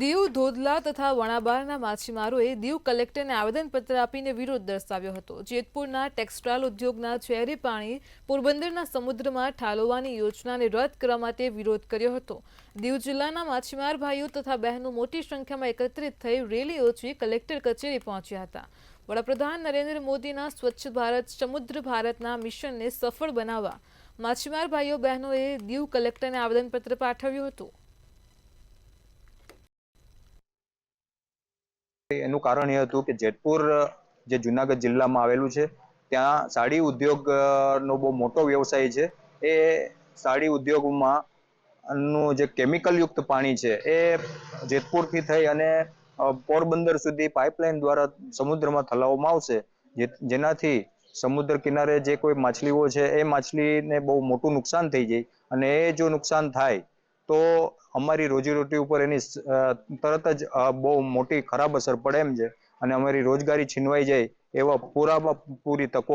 દીવ ધોધલા તથા વણાબારના માછીમારોએ દીવ કલેક્ટરને આવેદનપત્ર આપીને વિરોધ દર્શાવ્યો હતો। જેતપુરના ટેક્સટાઇલ ઉદ્યોગના ઝેરી પાણી પોરબંદરના સમુદ્રમાં ઠાલવવાની યોજનાને રદ કરવા માટે વિરોધ કર્યો હતો। દીવ જિલ્લાના માછીમાર ભાઈઓ તથા બહેનો મોટી સંખ્યામાં એકત્રિત થઈ રેલી યોજી કલેક્ટર કચેરી પહોંચ્યા હતા। વડાપ્રધાન નરેન્દ્ર મોદીના સ્વચ્છ ભારત સમુદ્ર ભારતના મિશનને સફળ બનાવવા માછીમાર ભાઈઓ બહેનોએ દીવ કલેક્ટરને આવેદનપત્ર પાઠવ્યું હતું। એનું કારણ એ હતું કે જેતપુર જે જુનાગઢ જિલ્લામાં આવેલું છે ત્યાં સાડી ઉદ્યોગનો બહુ મોટો વ્યવસાય છે। એ સાડી ઉદ્યોગમાં નું જે કેમિકલયુક્ત પાણી છે એ જેતપુરથી થઈ અને પોરબંદર સુધી પાઇપલાઇન દ્વારા સમુદ્રમાં ઠલવવામાં આવશે, જેનાથી સમુદ્ર કિનારે જે કોઈ માછલીઓ છે એ માછલીને બહુ મોટું નુકસાન થઈ જાય અને એ જો નુકસાન થાય તો અમારી રોજીરોટી ઉપર એની તરત જ બહુ મોટી ખરાબ અસર પડે એમ છે અને અમારી રોજગારી છીનવાઈ જાય એવા પૂરી તકો